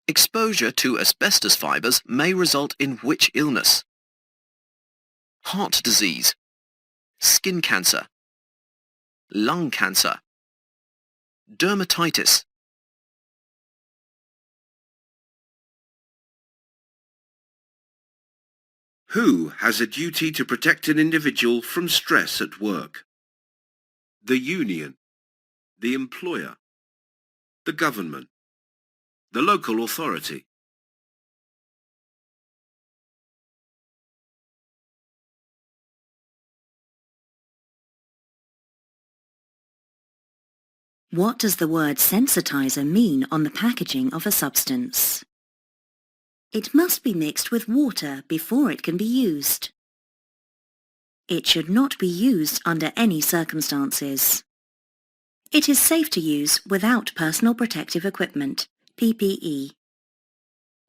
Exposure to asbestos fibres may result in which illness? Heart disease, skin cancer, lung cancer, dermatitis. Who has a duty to protect an individual from stress at work? The union, the employer, the government, the local authority. What does the word sensitizer mean on the packaging of a substance? It must be mixed with water before it can be used. It should not be used under any circumstances. It is safe to use without personal protective equipment, PPE.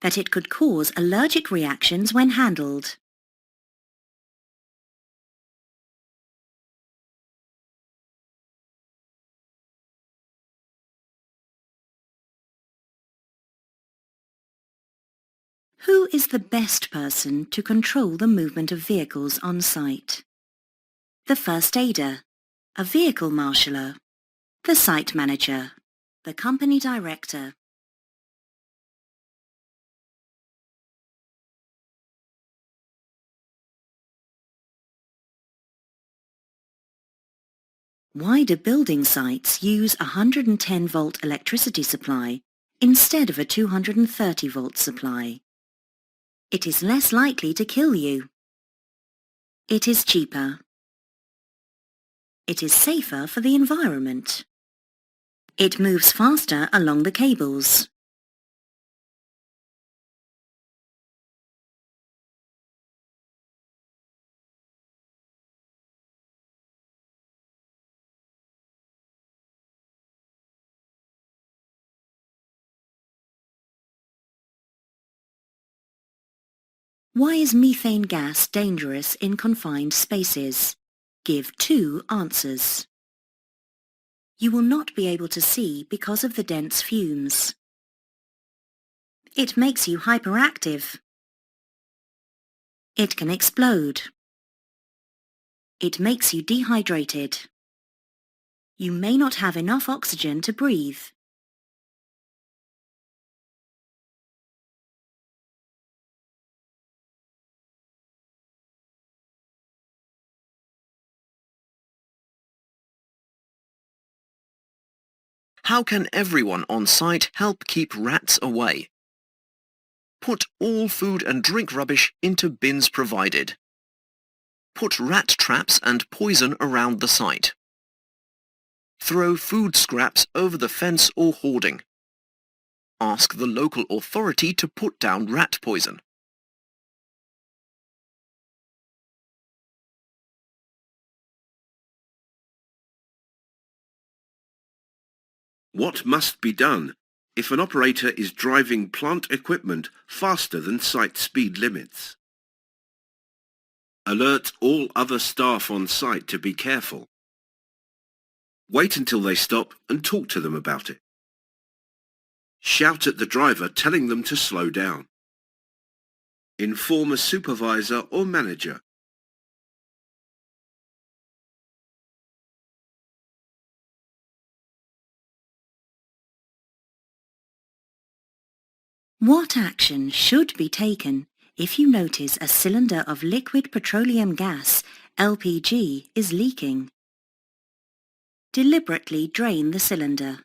That it could cause allergic reactions when handled. Who is the best person to control the movement of vehicles on site? The first aider, a vehicle marshaller, the site manager, the company director. Why do building sites use a 110-volt electricity supply instead of a 230-volt supply? It is less likely to kill you. It is cheaper. It is safer for the environment. It moves faster along the cables. Why is methane gas dangerous in confined spaces? Give 2 answers. You will not be able to see because of the dense fumes. It makes you hyperactive. It can explode. It makes you dehydrated. You may not have enough oxygen to breathe. How can everyone on site help keep rats away? Put all food and drink rubbish into bins provided. Put rat traps and poison around the site. Throw food scraps over the fence or hoarding. Ask the local authority to put down rat poison. What must be done if an operator is driving plant equipment faster than site speed limits? Alert all other staff on site to be careful. Wait until they stop and talk to them about it. Shout at the driver telling them to slow down. Inform a supervisor or manager. What action should be taken if you notice a cylinder of liquid petroleum gas, LPG, is leaking? Deliberately drain the cylinder.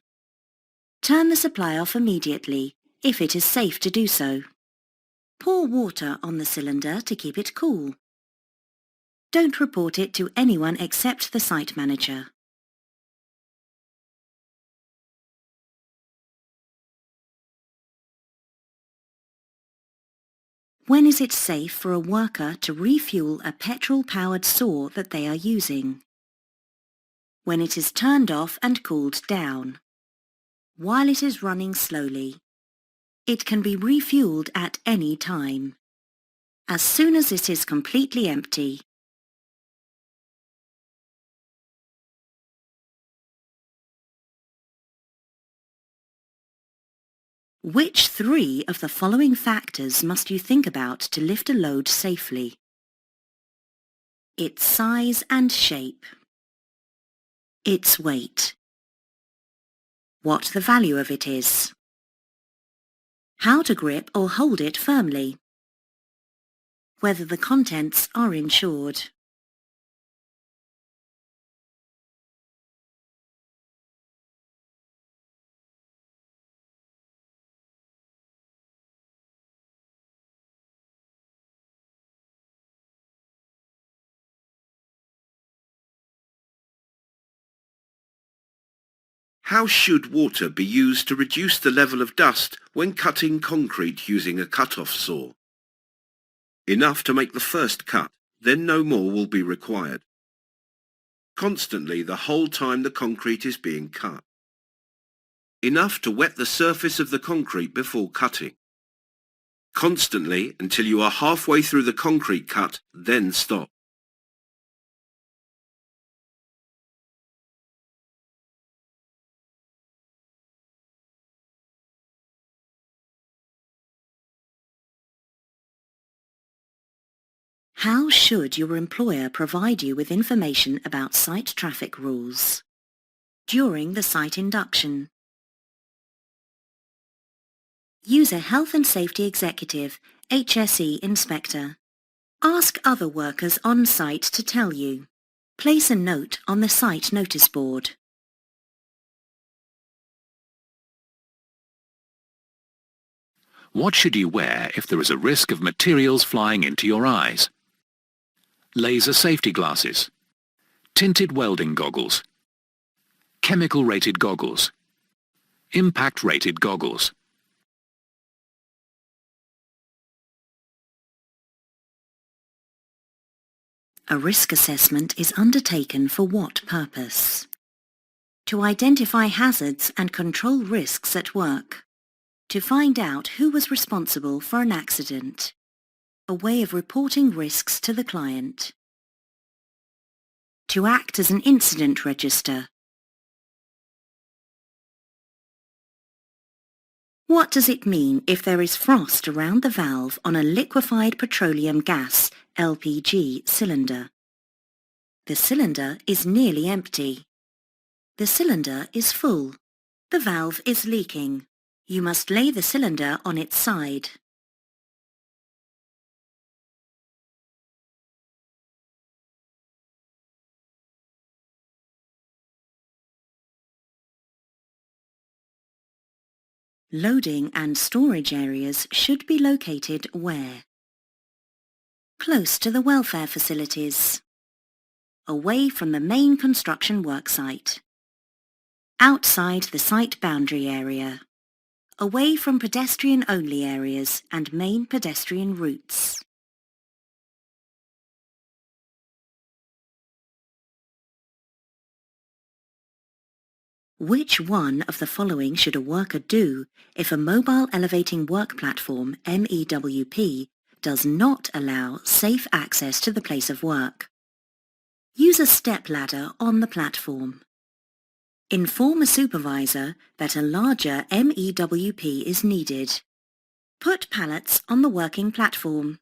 Turn the supply off immediately, if it is safe to do so. Pour water on the cylinder to keep it cool. Don't report it to anyone except the site manager. When is it safe for a worker to refuel a petrol-powered saw that they are using? When it is turned off and cooled down. While it is running slowly. It can be refueled at any time. As soon as it is completely empty. Which 3 of the following factors must you think about to lift a load safely? Its size and shape. Its weight. What the value of it is. How to grip or hold it firmly. Whether the contents are insured. How should water be used to reduce the level of dust when cutting concrete using a cut-off saw? Enough to make the first cut, then no more will be required. Constantly the whole time the concrete is being cut. Enough to wet the surface of the concrete before cutting. Constantly until you are halfway through the concrete cut, then stop. How should your employer provide you with information about site traffic rules? During the site induction. Use a health and safety executive, HS&E inspector. Ask other workers on site to tell you. Place a note on the site notice board. What should you wear if there is a risk of materials flying into your eyes? Laser safety glasses, tinted welding goggles, chemical rated goggles, impact rated goggles. A risk assessment is undertaken for what purpose? To identify hazards and control risks at work. To find out who was responsible for an accident. A way of reporting risks to the client. To act as an incident register. What does it mean if there is frost around the valve on a liquefied petroleum gas (LPG) cylinder? The cylinder is nearly empty. The cylinder is full. The valve is leaking. You must lay the cylinder on its side. Loading and storage areas should be located where? Close to the welfare facilities. Away from the main construction worksite. Outside the site boundary area. Away from pedestrian-only areas and main pedestrian routes. Which one of the following should a worker do if a mobile elevating work platform (MEWP) does not allow safe access to the place of work? Use a step ladder on the platform. Inform a supervisor that a larger MEWP is needed. Put pallets on the working platform.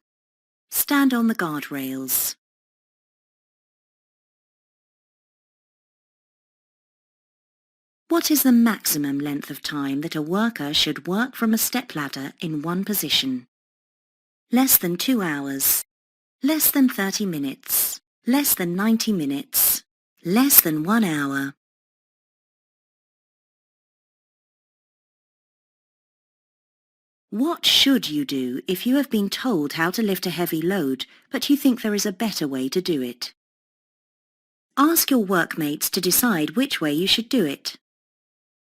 Stand on the guardrails. What is the maximum length of time that a worker should work from a stepladder in one position? Less than 2 hours. Less than 30 minutes. Less than 90 minutes. Less than 1 hour. What should you do if you have been told how to lift a heavy load, but you think there is a better way to do it? Ask your workmates to decide which way you should do it.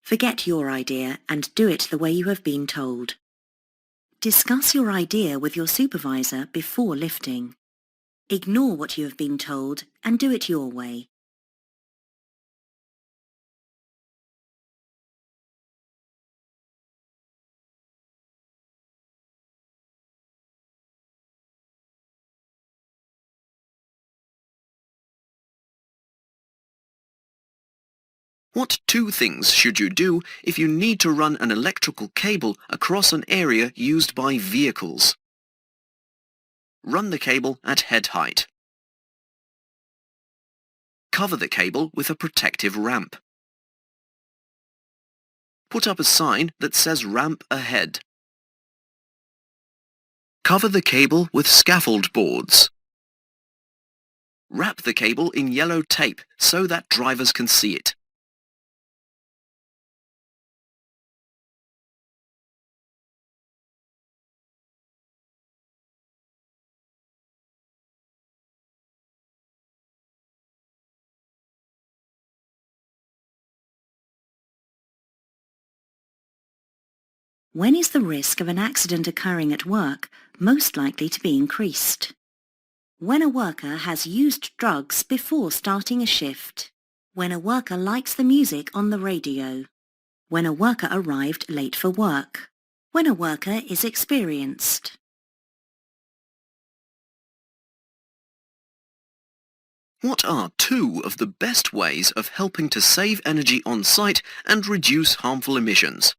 Forget your idea and do it the way you have been told. Discuss your idea with your supervisor before lifting. Ignore what you have been told and do it your way. What two things should you do if you need to run an electrical cable across an area used by vehicles? Run the cable at head height. Cover the cable with a protective ramp. Put up a sign that says ramp ahead. Cover the cable with scaffold boards. Wrap the cable in yellow tape so that drivers can see it. When is the risk of an accident occurring at work most likely to be increased? When a worker has used drugs before starting a shift. When a worker likes the music on the radio. When a worker arrived late for work. When a worker is experienced. What are two of the best ways of helping to save energy on site and reduce harmful emissions?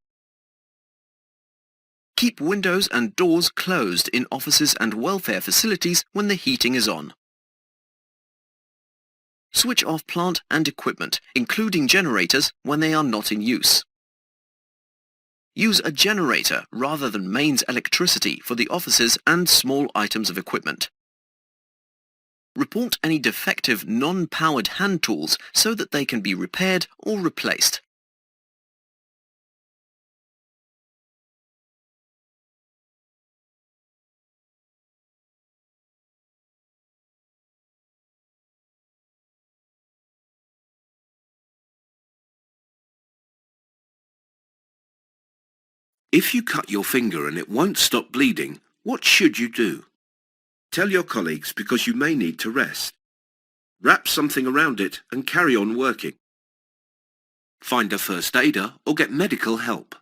Keep windows and doors closed in offices and welfare facilities when the heating is on. Switch off plant and equipment, including generators, when they are not in use. Use a generator rather than mains electricity for the offices and small items of equipment. Report any defective non-powered hand tools so that they can be repaired or replaced. If you cut your finger and it won't stop bleeding, what should you do? Tell your colleagues because you may need to rest. Wrap something around it and carry on working. Find a first aider or get medical help.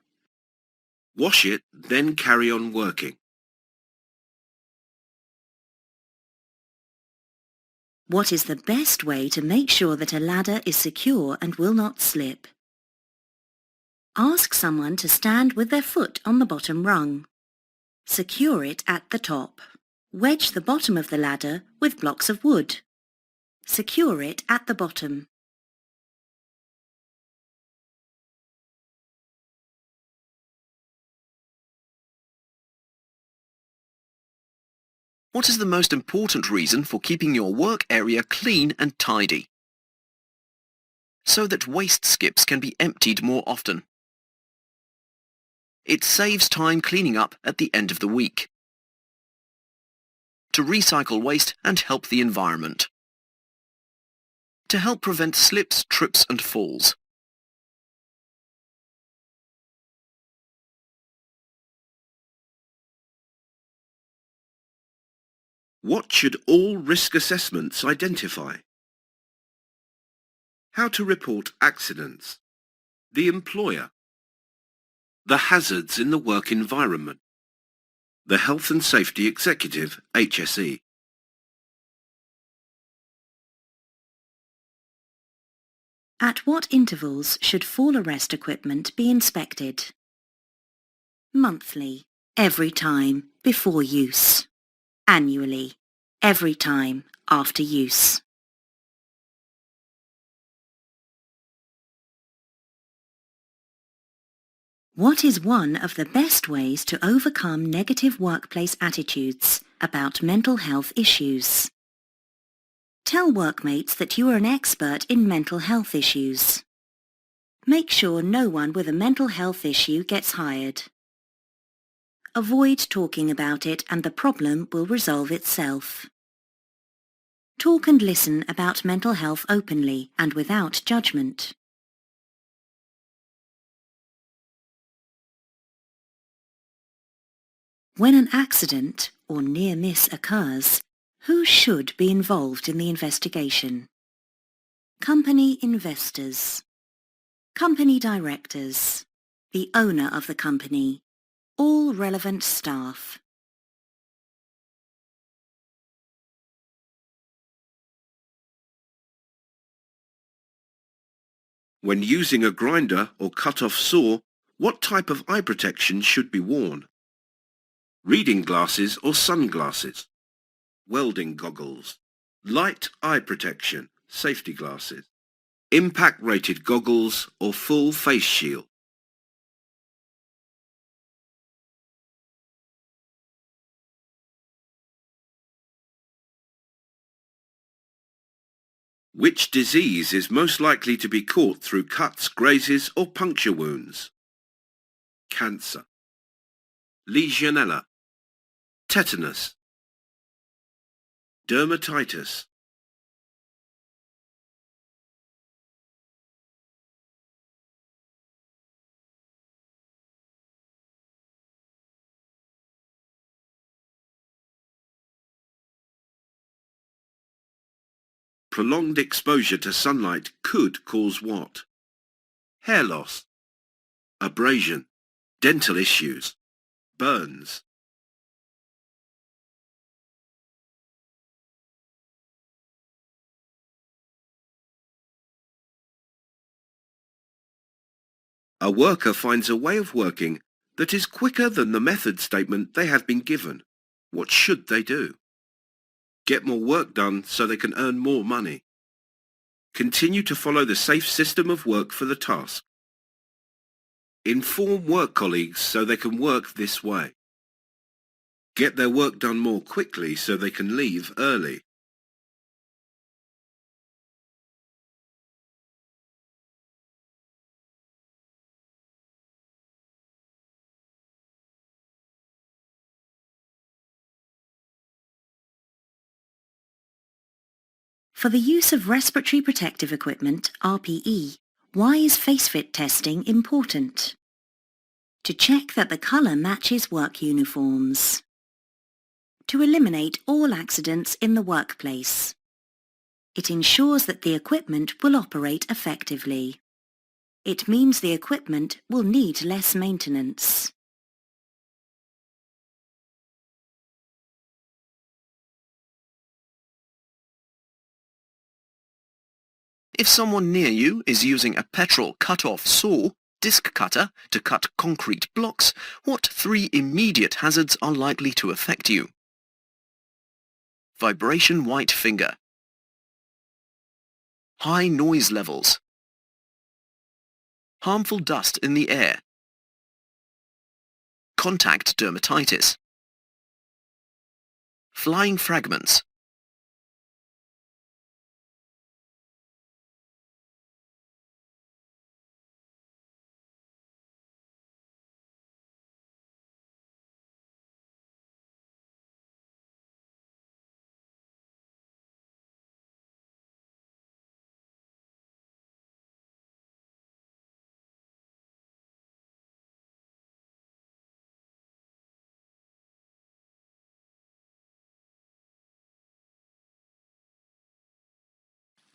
Wash it, then carry on working. What is the best way to make sure that a ladder is secure and will not slip? Ask someone to stand with their foot on the bottom rung. Secure it at the top. Wedge the bottom of the ladder with blocks of wood. Secure it at the bottom. What is the most important reason for keeping your work area clean and tidy? So that waste skips can be emptied more often. It saves time cleaning up at the end of the week. To recycle waste and help the environment. To help prevent slips, trips and falls. What should all risk assessments identify? How to report accidents. The employer. The hazards in the work environment. The Health and Safety Executive, HS&E. At what intervals should fall arrest equipment be inspected? Monthly, every time before use. Annually, every time after use. What is one of the best ways to overcome negative workplace attitudes about mental health issues? Tell workmates that you are an expert in mental health issues. Make sure no one with a mental health issue gets hired. Avoid talking about it and the problem will resolve itself. Talk and listen about mental health openly and without judgment. When an accident or near miss occurs, who should be involved in the investigation? Company investors, company directors, the owner of the company, all relevant staff. When using a grinder or cut-off saw, what type of eye protection should be worn? Reading glasses or sunglasses? Welding goggles? Light eye protection, safety glasses? Impact-rated goggles or full face shield? Which disease is most likely to be caught through cuts, grazes or puncture wounds? Cancer, Legionella, tetanus, dermatitis. Prolonged exposure to sunlight could cause what? Hair loss, abrasion, dental issues, burns. A worker finds a way of working that is quicker than the method statement they have been given. What should they do? Get more work done so they can earn more money. Continue to follow the safe system of work for the task. Inform work colleagues so they can work this way. Get their work done more quickly so they can leave early. For the use of respiratory protective equipment, RPE, why is face fit testing important? To check that the colour matches work uniforms. To eliminate all accidents in the workplace. It ensures that the equipment will operate effectively. It means the equipment will need less maintenance. If someone near you is using a petrol cut-off saw, disc cutter, to cut concrete blocks, what 3 immediate hazards are likely to affect you? Vibration white finger. High noise levels. Harmful dust in the air. Contact dermatitis. Flying fragments.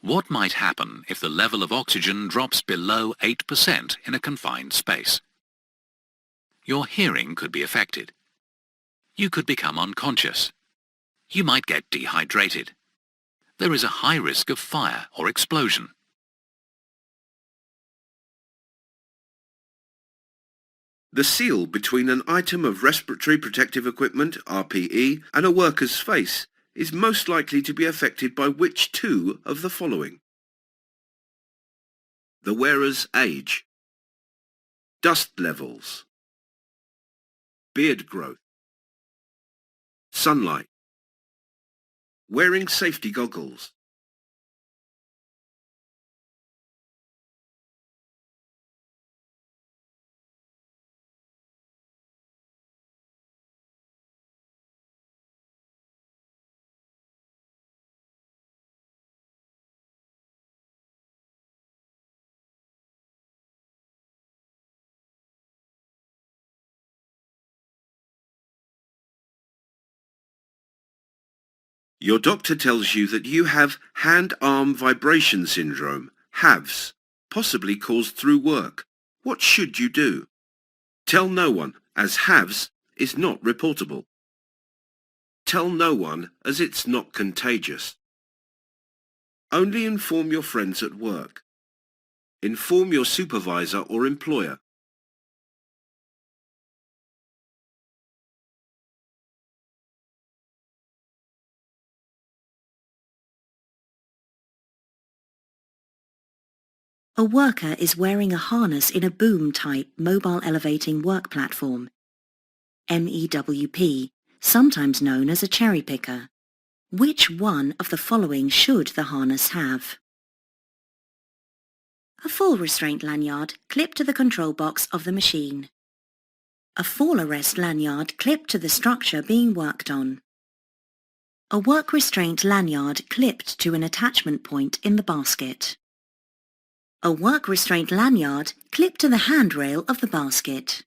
What might happen if the level of oxygen drops below 8% in a confined space? Your hearing could be affected. You could become unconscious. You might get dehydrated. There is a high risk of fire or explosion. The seal between an item of respiratory protective equipment, RPE, and a worker's face is most likely to be affected by which 2 of the following? The wearer's age, dust levels, beard growth, sunlight, wearing safety goggles. Your doctor tells you that you have hand-arm vibration syndrome, HAVS, possibly caused through work. What should you do? Tell no one, as HAVS is not reportable. Tell no one, as it's not contagious. Only inform your friends at work. Inform your supervisor or employer. A worker is wearing a harness in a boom-type mobile elevating work platform, MEWP, sometimes known as a cherry picker. Which one of the following should the harness have? A full restraint lanyard clipped to the control box of the machine. A fall arrest lanyard clipped to the structure being worked on. A work restraint lanyard clipped to an attachment point in the basket. A work restraint lanyard clipped to the handrail of the basket.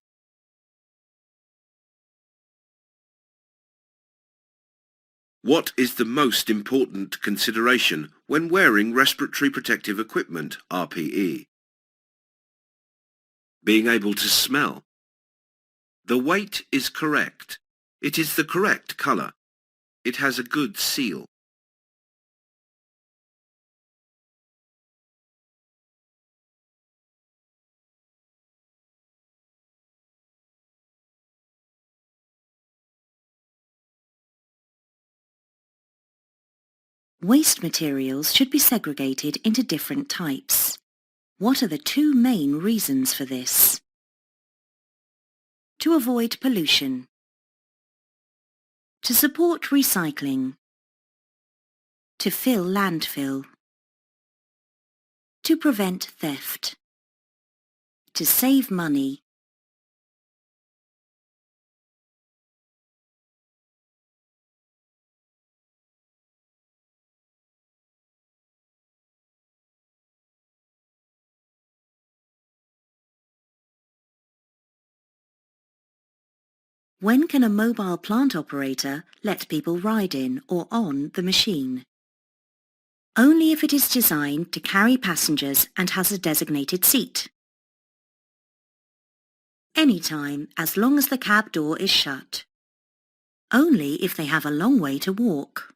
What is the most important consideration when wearing respiratory protective equipment, RPE? Being able to smell. The weight is correct. It is the correct colour. It has a good seal. Waste materials should be segregated into different types. What are the two main reasons for this? To avoid pollution. To support recycling. To fill landfill. To prevent theft. To save money. When can a mobile plant operator let people ride in or on the machine? Only if it is designed to carry passengers and has a designated seat. Anytime, as long as the cab door is shut. Only if they have a long way to walk.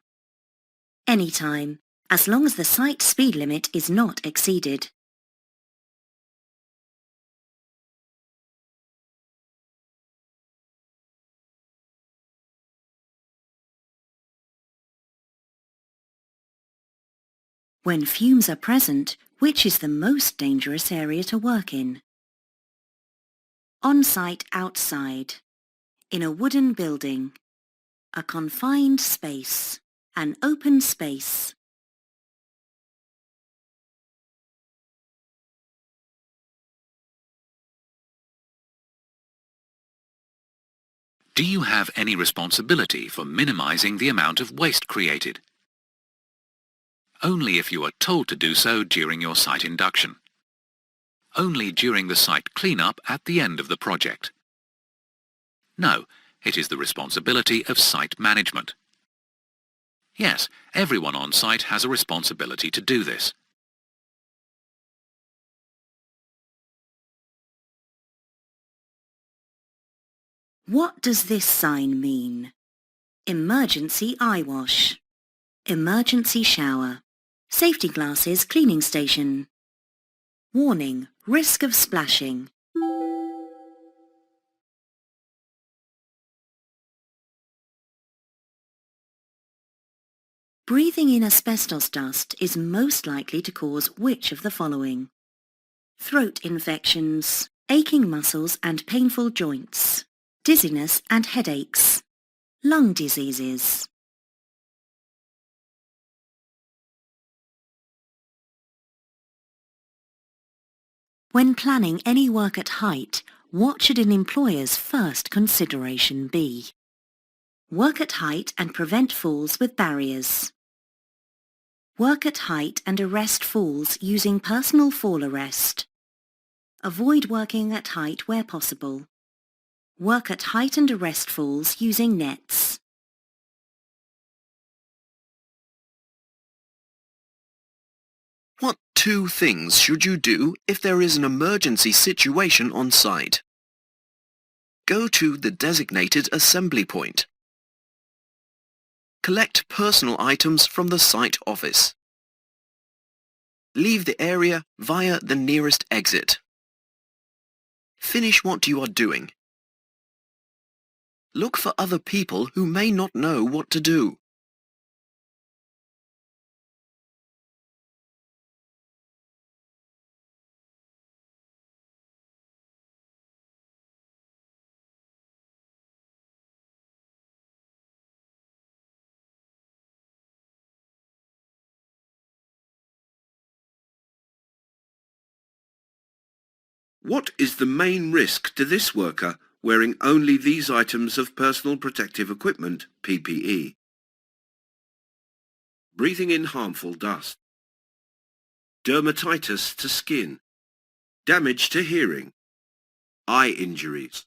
Anytime, as long as the site speed limit is not exceeded. When fumes are present, which is the most dangerous area to work in? On-site outside, in a wooden building, a confined space, an open space. Do you have any responsibility for minimizing the amount of waste created? Only if you are told to do so during your site induction. Only during the site cleanup at the end of the project. No, it is the responsibility of site management. Yes, everyone on site has a responsibility to do this. What does this sign mean? Emergency eye wash. Emergency shower. Safety glasses cleaning station. Warning, risk of splashing. Breathing in asbestos dust is most likely to cause which of the following? Throat infections, aching muscles and painful joints, dizziness and headaches, lung diseases. When planning any work at height, what should an employer's first consideration be? Work at height and prevent falls with barriers. Work at height and arrest falls using personal fall arrest. Avoid working at height where possible. Work at height and arrest falls using nets. What two things should you do if there is an emergency situation on site? Go to the designated assembly point. Collect personal items from the site office. Leave the area via the nearest exit. Finish what you are doing. Look for other people who may not know what to do. What is the main risk to this worker wearing only these items of personal protective equipment, PPE? Breathing in harmful dust. Dermatitis to skin. Damage to hearing. Eye injuries.